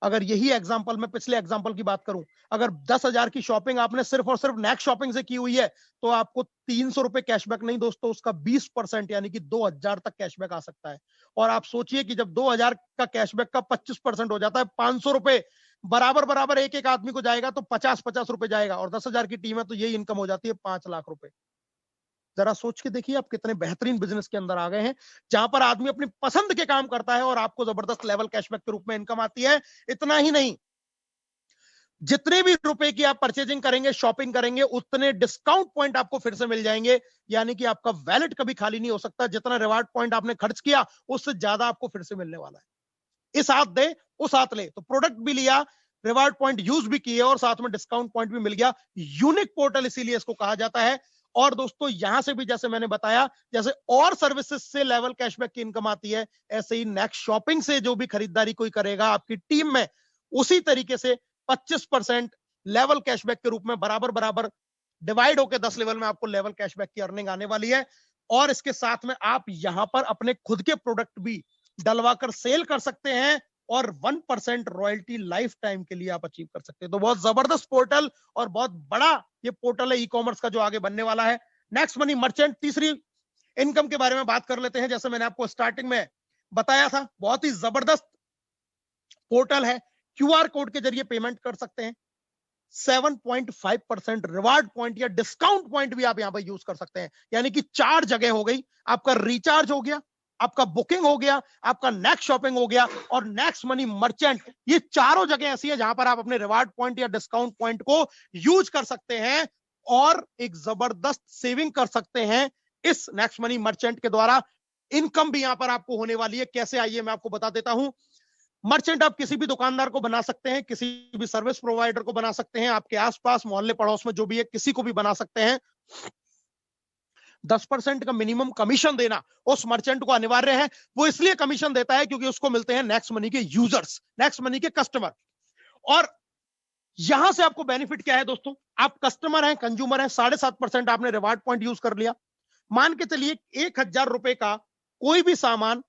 अगर यही एग्जांपल, मैं पिछले एग्जांपल की बात करूं, अगर 10,000 की शॉपिंग आपने सिर्फ और सिर्फ नेक्स्ट शॉपिंग से की हुई है, तो आपको 300 रुपए कैशबैक नहीं दोस्तों, उसका 20% यानी कि 2,000 तक कैशबैक आ सकता है। और आप सोचिए कि जब 2,000 का कैशबैक का 25% हो जाता है, 500 रुपए बराबर बराबर एक एक आदमी को जाएगा, तो 50-50 रुपए जाएगा, और 10,000 की टीम है तो यही इनकम हो जाती है 5 लाख रुपए। जरा सोच के देखिए आप कितने बेहतरीन बिजनेस के अंदर आ गए हैं, जहां पर आदमी अपनी पसंद के काम करता है और आपको जबरदस्त लेवल कैशबैक के रूप में इनकम आती है। इतना ही नहीं, जितने भी रुपए की आप परचेजिंग करेंगे, शॉपिंग करेंगे, उतने डिस्काउंट पॉइंट आपको फिर से मिल जाएंगे, यानी कि आपका वैलेट कभी खाली नहीं हो सकता। जितना रिवार्ड पॉइंट आपने खर्च किया उससे ज्यादा आपको फिर से मिलने वाला है। इस हाथ दे उस हाथ ले, तो प्रोडक्ट भी लिया, रिवार्ड पॉइंट यूज भी किए, और साथ में डिस्काउंट पॉइंट भी मिल गया। यूनिक पोर्टल इसीलिए इसको कहा जाता है। और दोस्तों, यहां से भी जैसे मैंने बताया, जैसे और सर्विसेज से लेवल कैशबैक की इनकम आती है, ऐसे ही नेक्स्ट शॉपिंग से जो भी खरीदारी कोई करेगा आपकी टीम में, उसी तरीके से 25% लेवल कैशबैक के रूप में बराबर बराबर डिवाइड होकर 10 लेवल में आपको लेवल कैशबैक की अर्निंग आने वाली है। और इसके साथ में आप यहां पर अपने खुद के प्रोडक्ट भी डलवाकर सेल कर सकते हैं, और 1% रॉयल्टी लाइफ टाइम के लिए आप अचीव कर सकते हैं। तो बहुत जबरदस्त पोर्टल और बहुत बड़ा ये पोर्टल है ई कॉमर्स का जो आगे बनने वाला है। नेक्स्ट मनी मर्चेंट, तीसरी इनकम के बारे में बात कर लेते हैं। जैसे मैंने आपको स्टार्टिंग में बताया था, बहुत ही जबरदस्त पोर्टल है। क्यूआर कोड के जरिए पेमेंट कर सकते हैं। 7.5% रिवार्ड पॉइंट या डिस्काउंट पॉइंट भी आप यहां पर यूज कर सकते हैं, यानी कि 4 जगह हो गई। आपका रिचार्ज हो गया, आपका बुकिंग हो गया, आपका नेक्स्ट शॉपिंग हो गया, और नेक्स्ट मनी मर्चेंट, ये चारों जगह ऐसी है जहां पर आप अपने रिवार्ड पॉइंट या डिस्काउंट पॉइंट को यूज कर सकते हैं और एक जबरदस्त सेविंग कर सकते हैं इस नेक्स्ट मनी मर्चेंट के द्वारा। इनकम भी यहां पर आपको होने वाली है। कैसे, आइए मैं आपको बता देता हूं। मर्चेंट आप किसी भी दुकानदार को बना सकते हैं, किसी भी सर्विस प्रोवाइडर को बना सकते हैं, आपके आसपास मोहल्ले पड़ोस में जो भी है किसी को भी बना सकते हैं। 10% का मिनिमम कमीशन देना उस मर्चेंट को अनिवार्य है। वो इसलिए कमीशन देता है क्योंकि उसको मिलते हैं नेक्स्ट मनी के यूजर्स, नेक्स्ट मनी के कस्टमर। और यहां से आपको बेनिफिट क्या है दोस्तों, आप कस्टमर हैं, कंज्यूमर हैं, 7.5% आपने रिवार्ड पॉइंट यूज कर लिया। मान के चलिए 1,000 रुपए का कोई भी सामान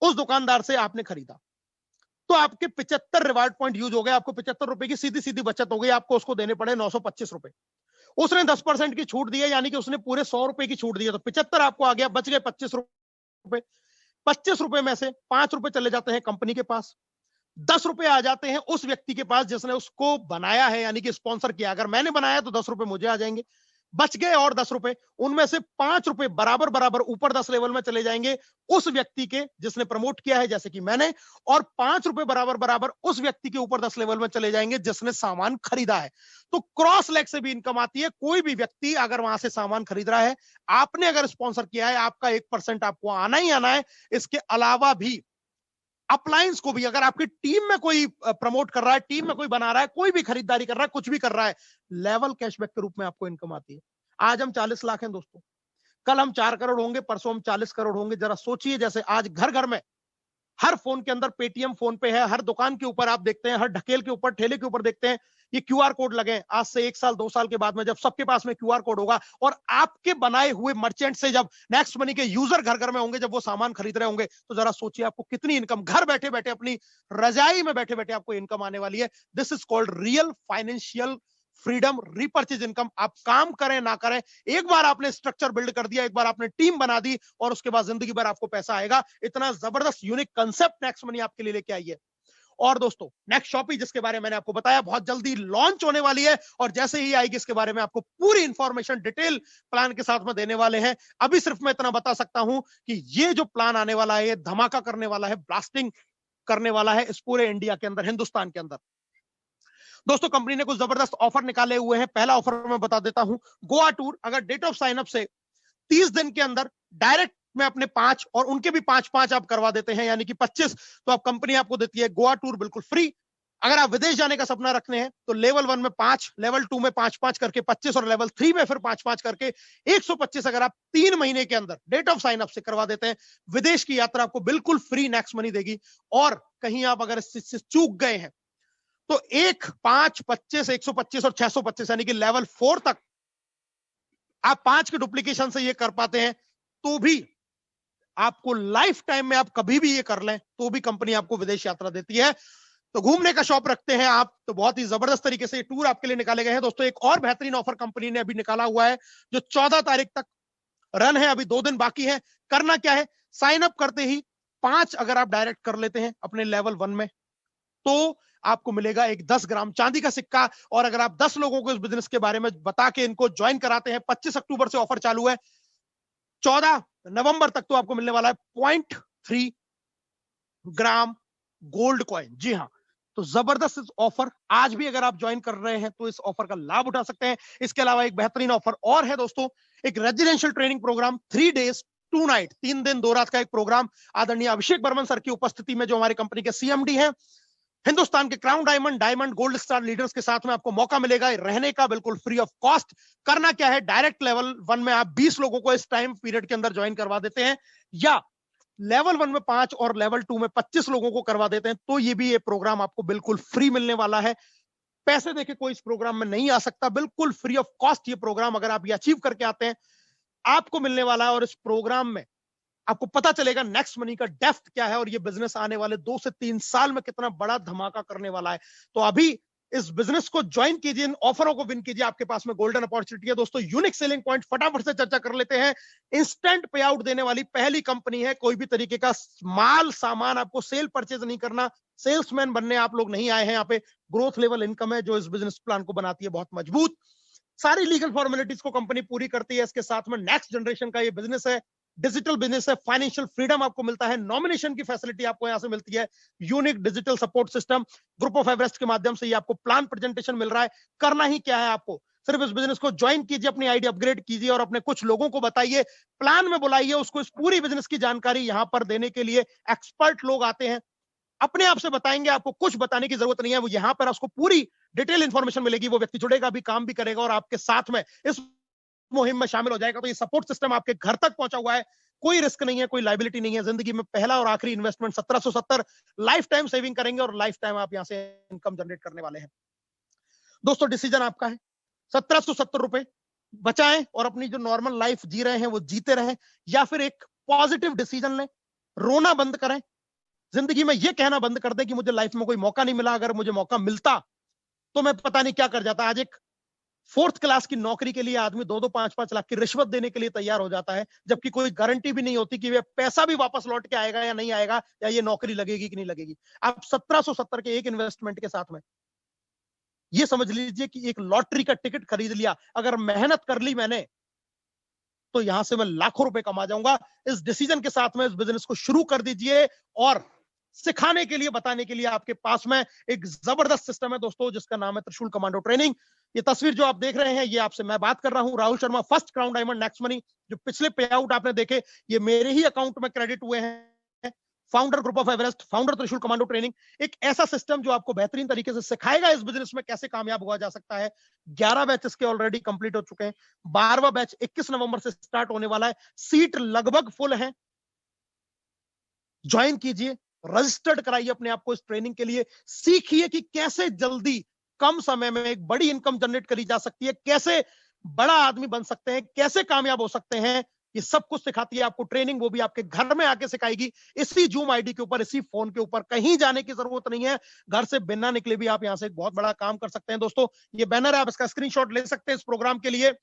उस दुकानदार से आपने खरीदा, तो आपके 75 रिवार्ड पॉइंट यूज हो गए, आपको 75 रुपए की सीधी सीधी बचत हो गई, आपको उसको देने पड़े 925 रुपए। उसने 10% की छूट दी है, यानी कि उसने पूरे 100 रुपए की छूट दी है, तो 75 आपको आ गया, बच गए 25 रुपए। 25 रुपए में से 5 रुपए चले जाते हैं कंपनी के पास, 10 रुपए आ जाते हैं उस व्यक्ति के पास जिसने उसको बनाया है, यानी कि स्पॉन्सर किया। अगर मैंने बनाया तो 10 रुपए मुझे आ जाएंगे, बच गए और 10 रुपए, उनमें से 5 रुपए बराबर बराबर ऊपर 10 लेवल में चले जाएंगे उस व्यक्ति के जिसने प्रमोट किया है, जैसे कि मैंने, और 5 रुपए बराबर बराबर उस व्यक्ति के ऊपर 10 लेवल में चले जाएंगे जिसने सामान खरीदा है। तो क्रॉस लेग से भी इनकम आती है। कोई भी व्यक्ति अगर वहां से सामान खरीद रहा है, आपने अगर स्पॉन्सर किया है, आपका 1% आपको आना ही आना है। इसके अलावा भी अपलायंस को भी, अगर आपकी टीम में कोई प्रमोट कर रहा है, टीम में कोई बना रहा है, कोई भी खरीदारी कर रहा है, कुछ भी कर रहा है, लेवल कैशबैक के रूप में आपको इनकम आती है। आज हम 40 लाख हैं दोस्तों, कल हम 4 करोड़ होंगे, परसों हम 40 करोड़ होंगे। जरा सोचिए, जैसे आज घर घर में हर फोन के अंदर पेटीएम फोन पे है, हर दुकान के ऊपर आप देखते हैं, हर ढकेल के ऊपर, ठेले के ऊपर देखते हैं, ये क्यूआर कोड लगे। आज से 1 साल 2 साल के बाद में जब सबके पास में क्यूआर कोड होगा और आपके बनाए हुए मर्चेंट से जब नेक्स्ट मनी के यूजर घर घर में होंगे, जब वो सामान खरीद रहे होंगे, तो जरा सोचिए आपको कितनी इनकम घर बैठे बैठे, अपनी रजाई में बैठे बैठे आपको इनकम आने वाली है। This is called real financial freedom, repurchase income. आप काम करें ना करें, एक बार आपने स्ट्रक्चर बिल्ड कर दिया, एक बार आपने टीम बना दी, और उसके बाद जिंदगी भर आपको पैसा आएगा। इतना जबरदस्त यूनिक कंसेप्ट नेक्स्ट मनी आपके लिए लेके आई है। और दोस्तों, नेक्स्ट शॉपिंग जिसके बारे में मैंने आपको बताया, बहुत जल्दी लॉन्च होने वाली है, और जैसे ही आएगी इसके बारे में आपको पूरी इंफॉर्मेशन डिटेल प्लान के साथ में देने वाले हैं। अभी सिर्फ मैं इतना बता सकता हूं कि ये जो प्लान आने वाला है, ये धमाका करने वाला है, ब्लास्टिंग करने वाला है इस पूरे इंडिया के अंदर, हिंदुस्तान के अंदर। दोस्तों, कंपनी ने कुछ जबरदस्त ऑफर निकाले हुए हैं। पहला ऑफर मैं बता देता हूं, गोवा टूर। अगर डेट ऑफ साइन अप से 30 दिन के अंदर डायरेक्ट में अपने 5 और उनके भी 5-5 आप करवा देते हैं, यानी कि 25, तो आप कंपनी आपको देती है गोवा टूर बिल्कुल फ्री। अगर आप विदेश जाने का सपना रखते हैं तो लेवल 1 में 5, लेवल 2 में 5-5 करके 25, और लेवल 3 में फिर 5-5 करके 125, अगर आप 3 महीने के अंदर डेट ऑफ साइन अप से करवा देते हैं, विदेश की यात्रा आपको बिल्कुल फ्री नेक्स्ट मनी देगी। और कहीं आप अगर इससे चूक गए हैं तो 1, 5, 25, 125 और 625, यानी कि लेवल 4 तक आप 5 के डुप्लीकेशन से ये कर पाते हैं, तो भी आपको लाइफ टाइम में, आप कभी भी ये कर लें तो भी कंपनी आपको विदेश यात्रा देती है। तो घूमने का शौक रखते हैं आप, तो बहुत ही जबरदस्त तरीके से ये टूर आपके लिए निकाले गए हैं। दोस्तों, एक और बेहतरीन ऑफर कंपनी ने अभी निकाला हुआ है, जो 14 तारीख तक रन है। अभी 2 दिन बाकी है। करना क्या है, साइन अप करते ही 5 अगर आप डायरेक्ट कर लेते हैं अपने लेवल 1 में, तो आपको मिलेगा एक 10 ग्राम चांदी का सिक्का। और अगर आप 10 लोगों को इस बिजनेस के बारे में बता के इनको ज्वाइन कराते हैं, 25 अक्टूबर से ऑफर चालू है, 14 नवंबर तक तो आपको मिलने वाला है 0.3 ग्राम गोल्ड कॉइन। जी हाँ, तो जबरदस्त ऑफर। आज भी अगर आप ज्वाइन कर रहे हैं तो इस ऑफर का लाभ उठा सकते हैं। इसके अलावा एक बेहतरीन ऑफर और है दोस्तों, एक residential training program, 3 days 2 night, 3 दिन 2 रात का एक प्रोग्राम, आदरणीय अभिषेक बर्मन सर की उपस्थिति में, जो हमारी कंपनी के सीएमडी हैं। हिंदुस्तान के crown diamond, diamond, gold star leaders के साथ में आपको मौका मिलेगा रहने का बिल्कुल फ्री ऑफ कॉस्ट। करना क्या है, डायरेक्ट लेवल 1 में आप 20 लोगों को इस टाइम पीरियड के अंदर ज्वाइन करवा देते हैं, या लेवल 1 में 5 और लेवल 2 में 25 लोगों को करवा देते हैं, तो ये भी ये प्रोग्राम आपको बिल्कुल फ्री मिलने वाला है। पैसे देके कोई इस प्रोग्राम में नहीं आ सकता, बिल्कुल फ्री ऑफ कॉस्ट ये प्रोग्राम अगर आप ये अचीव करके आते हैं, आपको मिलने वाला है। और इस प्रोग्राम में आपको पता चलेगा नेक्स्ट मनी का डेप्थ क्या है, और ये बिजनेस आने वाले 2 से 3 साल में कितना बड़ा धमाका करने वाला है। तो अभी इस बिजनेस को ज्वाइन कीजिए, इन ऑफरों को विन कीजिए, आपके पास में गोल्डन अपॉर्चुनिटी है। दोस्तों, यूनिक सेलिंग पॉइंट फटाफट से चर्चा कर लेते हैं। इंस्टेंट पे आउट देने वाली पहली कंपनी है। कोई भी तरीके का माल सामान आपको सेल परचेज नहीं करना, सेल्समैन बनने आप लोग नहीं आए हैं यहाँ पे। ग्रोथ लेवल इनकम है जो इस बिजनेस प्लान को बनाती है बहुत मजबूत। सारी लीगल फॉर्मेलिटीज को कंपनी पूरी करती है। इसके साथ में नेक्स्ट जनरेशन का ये बिजनेस है, डिजिटल बिजनेस है, फाइनेंशियल फ्रीडम आपको मिलता है, नॉमिनेशन की फैसिलिटी आपको यहां से मिलती है, unique digital support system, group of Everest के माध्यम से ये आपको प्लान प्रेजेंटेशन मिल रहा है। करना ही क्या है आपको, सिर्फ इस बिजनेस को ज्वाइन कीजिए, अपनी आईडी अपग्रेड कीजिए और अपने कुछ लोगों को बताइए, प्लान में बुलाइए उसको। इस पूरी बिजनेस की जानकारी यहां पर देने के लिए एक्सपर्ट लोग आते हैं, अपने आप से बताएंगे, आपको कुछ बताने की जरूरत नहीं है। वो यहां पर उसको पूरी डिटेल इंफॉर्मेशन मिलेगी, वो व्यक्ति जुड़ेगा भी, काम भी करेगा और आपके साथ में इस मुहिम में शामिल हो जाएगा। तो ये सपोर्ट सिस्टम आपके घर तक पहुंचा हुआ है, कोई रिस्क नहीं है, कोई लायबिलिटी नहीं है। जिंदगी में पहला और आखिरी इन्वेस्टमेंट 1770, लाइफ टाइम सेविंग करेंगे और लाइफ टाइम आप यहां से इनकम जनरेट करने वाले हैं। दोस्तों डिसीजन आपका है, 1770 रुपए बचाएं और अपनी जो नॉर्मल लाइफ जी रहे हैं वो जीते रहें, या फिर एक पॉजिटिव डिसीजन लें, रोना बंद करें, जिंदगी में ये कहना बंद कर दें कि मुझे लाइफ में कोई मौका नहीं मिला, अगर मुझे मौका मिलता तो मैं पता नहीं क्या कर जाता। आज एक 4th क्लास की नौकरी के लिए आदमी 2-2 5-5 लाख की रिश्वत देने के लिए तैयार हो जाता है, जबकि कोई गारंटी भी नहीं होती कि वे पैसा भी वापस लौट के आएगा या नहीं आएगा, या ये नौकरी लगेगी कि नहीं लगेगी। आप 1770 के एक इन्वेस्टमेंट के साथ में ये समझ लीजिए कि एक लॉटरी का टिकट खरीद लिया। अगर मेहनत कर ली मैंने तो यहां से मैं लाखों रुपए कमा जाऊंगा। इस डिसीजन के साथ में इस बिजनेस को शुरू कर दीजिए और सिखाने के लिए, बताने के लिए आपके पास में एक जबरदस्त सिस्टम है दोस्तों, जिसका नाम है त्रिशूल कमांडो ट्रेनिंग। ये तस्वीर जो आप देख रहे हैं, ये आपसे मैं बात कर रहा हूं, Rahul Sharma, first crown diamond next money. जो पिछले पे आउट आपने देखे, ये मेरे ही अकाउंट में क्रेडिट हुए हैं। Founder group of Everest, founder त्रिशूल कमांडो ट्रेनिंग, एक ऐसा सिस्टम जो आपको बेहतरीन तरीके से सिखाएगा इस बिजनेस में कैसे कामयाब हुआ जा सकता है। 11 बैचेस के ऑलरेडी कंप्लीट हो चुके हैं, 12वां बैच 21 नवंबर से स्टार्ट होने वाला है। सीट लगभग फुल है, ज्वाइन कीजिए, रजिस्टर्ड कराइए अपने आप को इस ट्रेनिंग के लिए। सीखिए कि कैसे जल्दी कम समय में एक बड़ी इनकम जनरेट करी जा सकती है, कैसे बड़ा आदमी बन सकते हैं, कैसे कामयाब हो सकते हैं। ये सब कुछ सिखाती है आपको ट्रेनिंग, वो भी आपके घर में आके सिखाएगी, इसी जूम आईडी के ऊपर, इसी फोन के ऊपर। कहीं जाने की जरूरत नहीं है, घर से बिना निकले भी आप यहां से एक बहुत बड़ा काम कर सकते हैं। दोस्तों ये बैनर है, आप इसका स्क्रीनशॉट ले सकते हैं इस प्रोग्राम के लिए।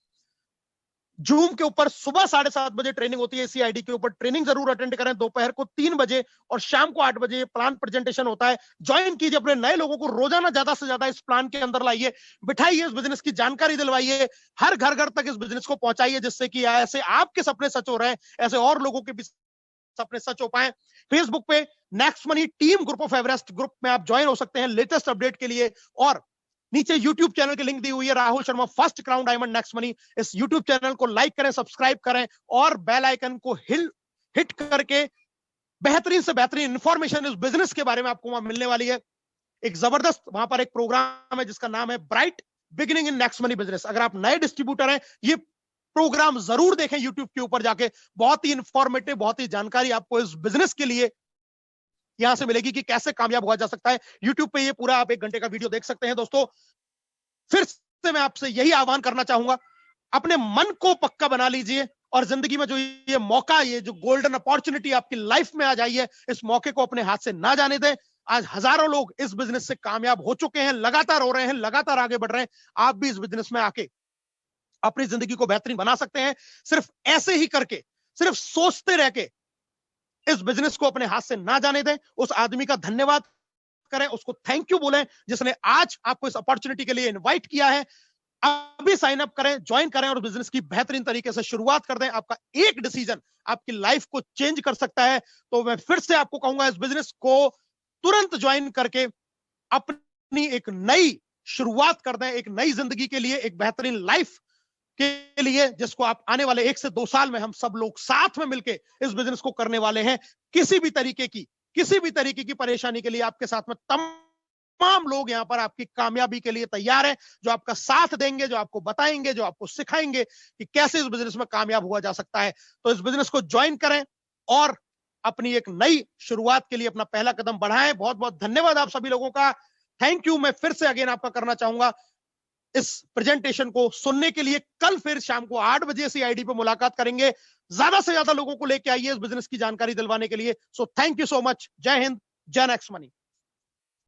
जूम के ऊपर सुबह 7:30 बजे ट्रेनिंग होती है, इसी आईडी के ऊपर ट्रेनिंग जरूर अटेंड करें। दोपहर को 3 बजे और शाम को 8 बजे प्लान प्रेजेंटेशन होता है। ज्वाइन कीजिए, अपने नए लोगों को रोजाना ज्यादा से ज्यादा इस प्लान के अंदर लाइए, बिठाइए, इस बिजनेस की जानकारी दिलवाइए, हर घर घर तक इस बिजनेस को पहुंचाइए, जिससे कि ऐसे आपके सपने सच हो रहे हैं, ऐसे और लोगों के भी सपने सच हो पाए। फेसबुक पे next money team group of Everest group में आप ज्वाइन हो सकते हैं लेटेस्ट अपडेट के लिए। और नीचे YouTube चैनल की लिंक दी हुई है, Rahul Sharma first crown diamond next money. इस YouTube चैनल को लाइक करें, सब्सक्राइब करें और बेल आइकन को हिट करके बेहतरीन से बेहतरीन इंफॉर्मेशन इस बिजनेस के बारे में आपको वहां मिलने वाली है। एक जबरदस्त वहां पर एक प्रोग्राम है जिसका नाम है bright beginning in next money business. अगर आप नए डिस्ट्रीब्यूटर हैं, ये प्रोग्राम जरूर देखें YouTube के ऊपर जाके, बहुत ही इंफॉर्मेटिव, बहुत ही जानकारी आपको इस बिजनेस के लिए यहां से मिलेगी कि कैसे कामयाब हुआ जा सकता है। YouTube पे ये पूरा आप 1 घंटे का वीडियो देख सकते हैं। दोस्तों फिर से मैं आपसे यही आह्वान करना चाहूंगा, अपने मन को पक्का बना लीजिए और जिंदगी में जो ये मौका, ये जो गोल्डन अपॉर्चुनिटी आपकी लाइफ में आ जाई है, इस मौके को अपने हाथ से ना जाने दें। आज हजारों लोग इस बिजनेस से कामयाब हो चुके हैं, लगातार हो रहे हैं, लगातार आगे बढ़ रहे हैं। आप भी इस बिजनेस में आके अपनी जिंदगी को बेहतरीन बना सकते हैं, सिर्फ ऐसे ही करके, सिर्फ सोचते रह के इस बिजनेस को अपने हाथ से ना जाने दें। उस आदमी का धन्यवाद करें, उसको थैंक यू बोलें जिसने आज आपको इस अपॉर्चुनिटी के लिए इनवाइट किया है। अभी साइन अप करें, ज्वाइन करें और बिजनेस की बेहतरीन तरीके से शुरुआत कर दें। आपका एक डिसीजन आपकी लाइफ को चेंज कर सकता है। तो मैं फिर से आपको कहूंगा, इस बिजनेस को तुरंत ज्वाइन करके अपनी एक नई शुरुआत कर दें, एक नई जिंदगी के लिए, एक बेहतरीन लाइफ के लिए, जिसको आप आने वाले 1 से 2 साल में हम सब लोग साथ में मिलकर इस बिजनेस को करने वाले हैं। किसी भी तरीके की परेशानी के लिए आपके साथ में तमाम लोग यहां पर आपकी कामयाबी के लिए तैयार हैं, जो आपका साथ देंगे, जो आपको बताएंगे, जो आपको सिखाएंगे कि कैसे इस बिजनेस में कामयाब हुआ जा सकता है। तो इस बिजनेस को ज्वाइन करें और अपनी एक नई शुरुआत के लिए अपना पहला कदम बढ़ाएं। बहुत बहुत धन्यवाद आप सभी लोगों का, थैंक यू। मैं फिर से अगेन आपका करना चाहूंगा इस प्रेजेंटेशन को सुनने के लिए। कल फिर शाम को 8 बजे इसी आईडी पे मुलाकात करेंगे। ज्यादा से ज्यादा लोगों को लेके आइए इस बिजनेस की जानकारी दिलवाने के लिए। So thank you so much. जय हिंद, जय नेक्स्ट मनी।